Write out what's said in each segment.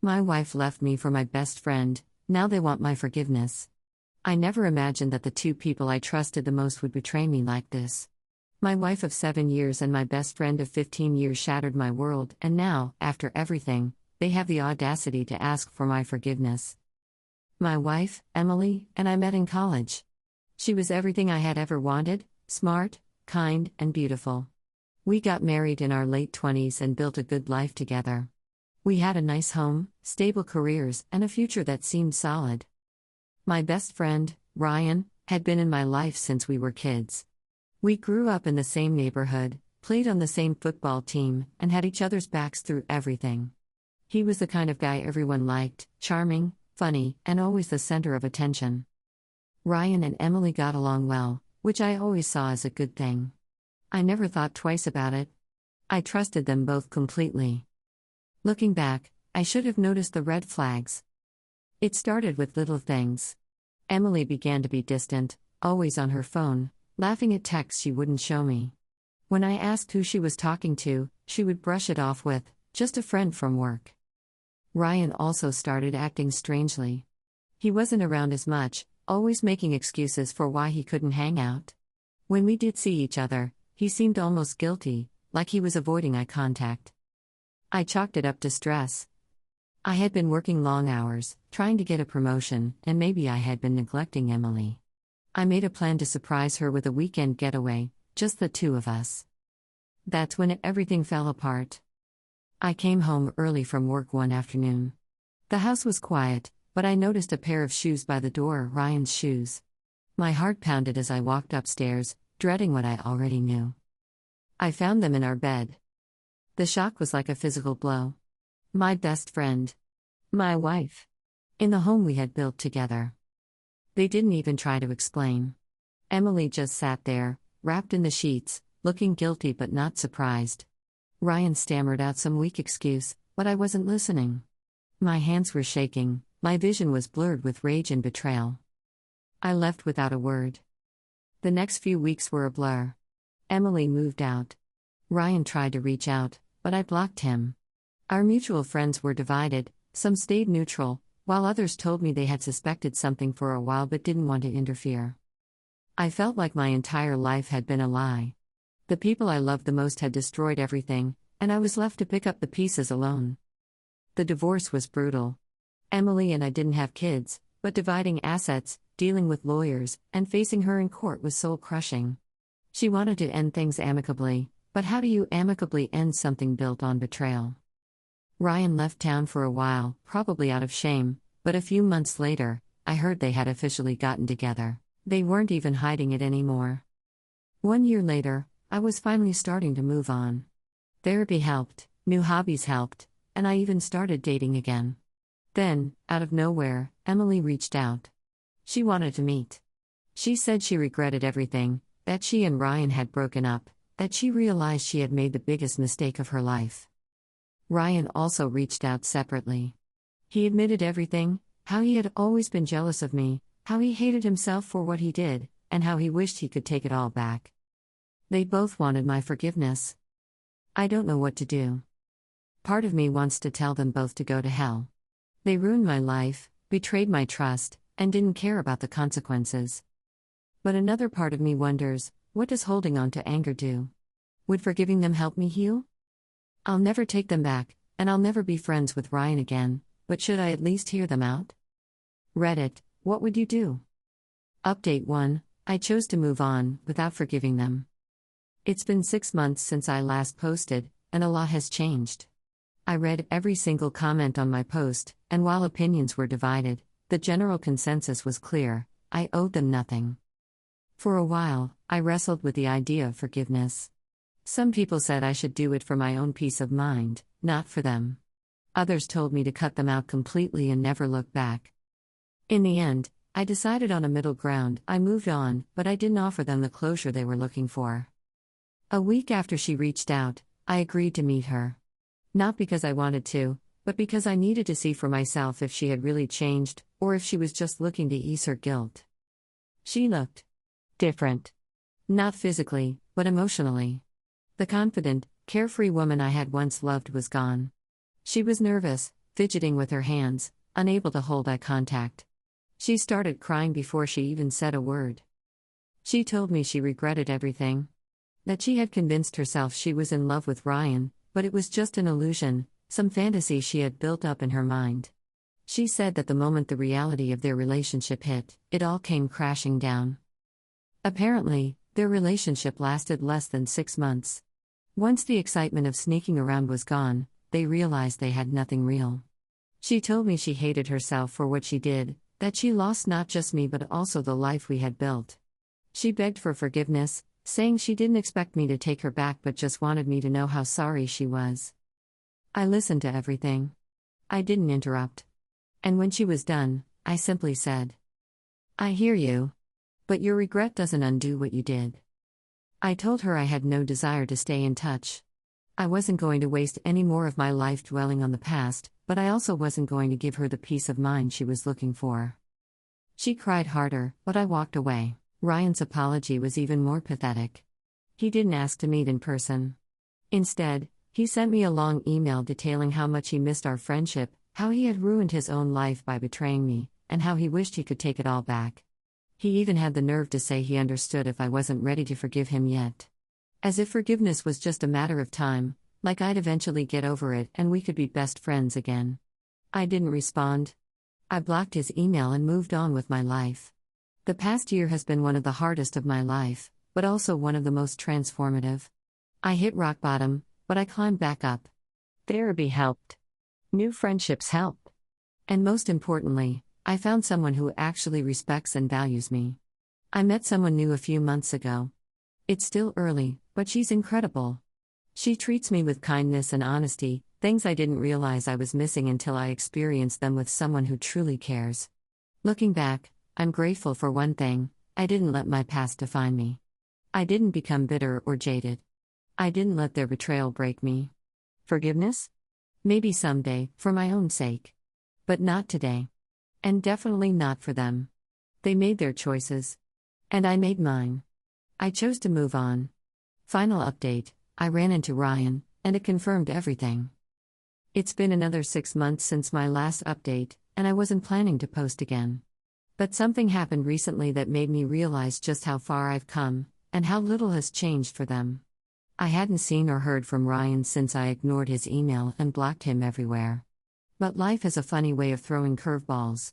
My wife left me for my best friend, now they want my forgiveness. I never imagined that the two people I trusted the most would betray me like this. My wife of 7 years and my best friend of 15 years shattered my world, and now, after everything, they have the audacity to ask for my forgiveness. My wife, Emily, and I met in college. She was everything I had ever wanted: smart, kind, and beautiful. We got married in our late 20s and built a good life together. We had a nice home, stable careers, and a future that seemed solid. My best friend, Ryan, had been in my life since we were kids. We grew up in the same neighborhood, played on the same football team, and had each other's backs through everything. He was the kind of guy everyone liked: charming, funny, and always the center of attention. Ryan and Emily got along well, which I always saw as a good thing. I never thought twice about it. I trusted them both completely. Looking back, I should have noticed the red flags. It started with little things. Emily began to be distant, always on her phone, laughing at texts she wouldn't show me. When I asked who she was talking to, she would brush it off with, "Just a friend from work." Ryan also started acting strangely. He wasn't around as much, always making excuses for why he couldn't hang out. When we did see each other, he seemed almost guilty, like he was avoiding eye contact. I chalked it up to stress. I had been working long hours, trying to get a promotion, and maybe I had been neglecting Emily. I made a plan to surprise her with a weekend getaway, just the two of us. That's when everything fell apart. I came home early from work one afternoon. The house was quiet, but I noticed a pair of shoes by the door, Ryan's shoes. My heart pounded as I walked upstairs, dreading what I already knew. I found them in our bed. The shock was like a physical blow. My best friend. My wife. In the home we had built together. They didn't even try to explain. Emily just sat there, wrapped in the sheets, looking guilty but not surprised. Ryan stammered out some weak excuse, but I wasn't listening. My hands were shaking, my vision was blurred with rage and betrayal. I left without a word. The next few weeks were a blur. Emily moved out. Ryan tried to reach out, but I blocked him. Our mutual friends were divided, some stayed neutral, while others told me they had suspected something for a while but didn't want to interfere. I felt like my entire life had been a lie. The people I loved the most had destroyed everything, and I was left to pick up the pieces alone. The divorce was brutal. Emily and I didn't have kids, but dividing assets, dealing with lawyers, and facing her in court was soul-crushing. She wanted to end things amicably, but how do you amicably end something built on betrayal? Ryan left town for a while, probably out of shame, but a few months later, I heard they had officially gotten together. They weren't even hiding it anymore. 1 year later, I was finally starting to move on. Therapy helped, new hobbies helped, and I even started dating again. Then, out of nowhere, Emily reached out. She wanted to meet. She said she regretted everything, that she and Ryan had broken up, that she realized she had made the biggest mistake of her life. Ryan also reached out separately. He admitted everything: how he had always been jealous of me, how he hated himself for what he did, and how he wished he could take it all back. They both wanted my forgiveness. I don't know what to do. Part of me wants to tell them both to go to hell. They ruined my life, betrayed my trust, and didn't care about the consequences. But another part of me wonders, what does holding on to anger do? Would forgiving them help me heal? I'll never take them back, and I'll never be friends with Ryan again, but should I at least hear them out? Reddit, what would you do? Update 1, I chose to move on, without forgiving them. It's been 6 months since I last posted, and a lot has changed. I read every single comment on my post, and while opinions were divided, the general consensus was clear: I owed them nothing. For a while, I wrestled with the idea of forgiveness. Some people said I should do it for my own peace of mind, not for them. Others told me to cut them out completely and never look back. In the end, I decided on a middle ground. I moved on, but I didn't offer them the closure they were looking for. A week after she reached out, I agreed to meet her. Not because I wanted to, but because I needed to see for myself if she had really changed, or if she was just looking to ease her guilt. She looked different. Not physically, but emotionally. The confident, carefree woman I had once loved was gone. She was nervous, fidgeting with her hands, unable to hold eye contact. She started crying before she even said a word. She told me she regretted everything. That she had convinced herself she was in love with Ryan, but it was just an illusion, some fantasy she had built up in her mind. She said that the moment the reality of their relationship hit, it all came crashing down. Apparently, their relationship lasted less than 6 months. Once the excitement of sneaking around was gone, they realized they had nothing real. She told me she hated herself for what she did, that she lost not just me but also the life we had built. She begged for forgiveness, saying she didn't expect me to take her back but just wanted me to know how sorry she was. I listened to everything. I didn't interrupt. And when she was done, I simply said, "I hear you. But your regret doesn't undo what you did." I told her I had no desire to stay in touch. I wasn't going to waste any more of my life dwelling on the past, but I also wasn't going to give her the peace of mind she was looking for. She cried harder, but I walked away. Ryan's apology was even more pathetic. He didn't ask to meet in person. Instead, he sent me a long email detailing how much he missed our friendship, how he had ruined his own life by betraying me, and how he wished he could take it all back. He even had the nerve to say he understood if I wasn't ready to forgive him yet. As if forgiveness was just a matter of time, like I'd eventually get over it and we could be best friends again. I didn't respond. I blocked his email and moved on with my life. The past year has been one of the hardest of my life, but also one of the most transformative. I hit rock bottom, but I climbed back up. Therapy helped. New friendships helped. And most importantly, I found someone who actually respects and values me. I met someone new a few months ago. It's still early, but she's incredible. She treats me with kindness and honesty, things I didn't realize I was missing until I experienced them with someone who truly cares. Looking back, I'm grateful for one thing: I didn't let my past define me. I didn't become bitter or jaded. I didn't let their betrayal break me. Forgiveness? Maybe someday, for my own sake. But not today. And definitely not for them. They made their choices. And I made mine. I chose to move on. Final update: I ran into Ryan, and it confirmed everything. It's been another 6 months since my last update, and I wasn't planning to post again. But something happened recently that made me realize just how far I've come, and how little has changed for them. I hadn't seen or heard from Ryan since I ignored his email and blocked him everywhere. But life has a funny way of throwing curveballs.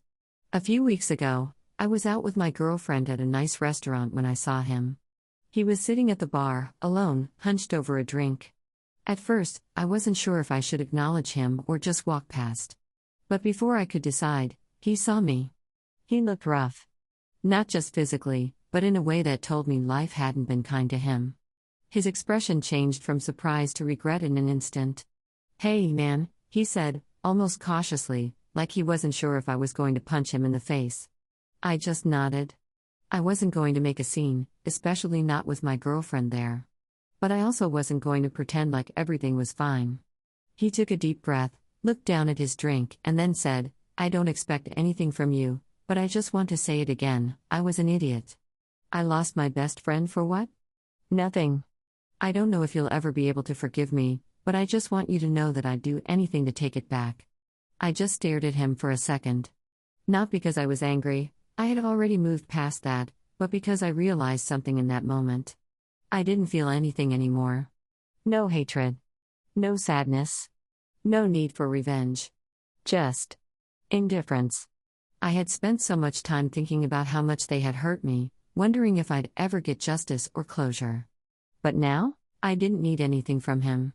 A few weeks ago, I was out with my girlfriend at a nice restaurant when I saw him. He was sitting at the bar, alone, hunched over a drink. At first, I wasn't sure if I should acknowledge him or just walk past. But before I could decide, he saw me. He looked rough. Not just physically, but in a way that told me life hadn't been kind to him. His expression changed from surprise to regret in an instant. "Hey, man," he said, almost cautiously, like he wasn't sure if I was going to punch him in the face. I just nodded. I wasn't going to make a scene, especially not with my girlfriend there. But I also wasn't going to pretend like everything was fine. He took a deep breath, looked down at his drink, and then said, "I don't expect anything from you, but I just want to say it again: I was an idiot. I lost my best friend for what? Nothing. I don't know if you'll ever be able to forgive me, but I just want you to know that I'd do anything to take it back." I just stared at him for a second. Not because I was angry, I had already moved past that, but because I realized something in that moment. I didn't feel anything anymore. No hatred. No sadness. No need for revenge. Just indifference. I had spent so much time thinking about how much they had hurt me, wondering if I'd ever get justice or closure. But now, I didn't need anything from him.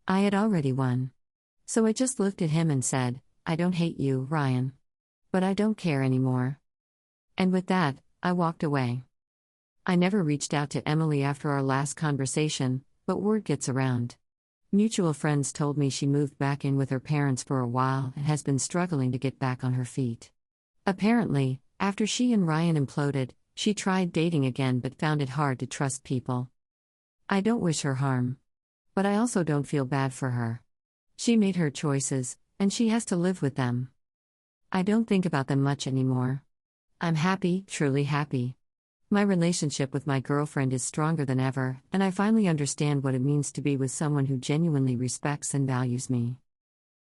I had already won. So I just looked at him and said, "I don't hate you, Ryan. But I don't care anymore." And with that, I walked away. I never reached out to Emily after our last conversation, but word gets around. Mutual friends told me she moved back in with her parents for a while and has been struggling to get back on her feet. Apparently, after she and Ryan imploded, she tried dating again but found it hard to trust people. I don't wish her harm. But I also don't feel bad for her. She made her choices, and she has to live with them. I don't think about them much anymore. I'm happy, truly happy. My relationship with my girlfriend is stronger than ever, and I finally understand what it means to be with someone who genuinely respects and values me.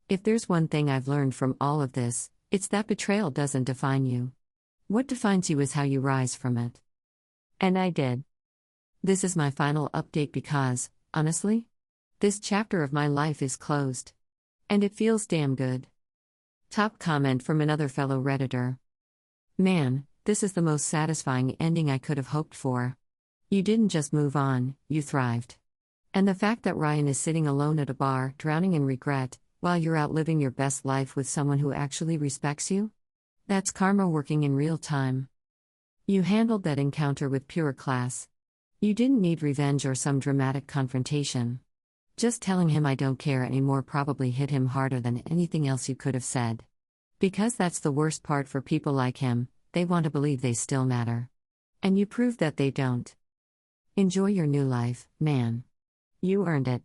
If there's one thing I've learned from all of this, it's that betrayal doesn't define you. What defines you is how you rise from it. And I did. This is my final update because, honestly, this chapter of my life is closed. And it feels damn good. Top comment from another fellow Redditor. Man, this is the most satisfying ending I could have hoped for. You didn't just move on, you thrived. And the fact that Ryan is sitting alone at a bar, drowning in regret, while you're out living your best life with someone who actually respects you? That's karma working in real time. You handled that encounter with pure class. You didn't need revenge or some dramatic confrontation. Just telling him I don't care anymore probably hit him harder than anything else you could have said. Because that's the worst part for people like him, they want to believe they still matter. And you proved that they don't. Enjoy your new life, man. You earned it.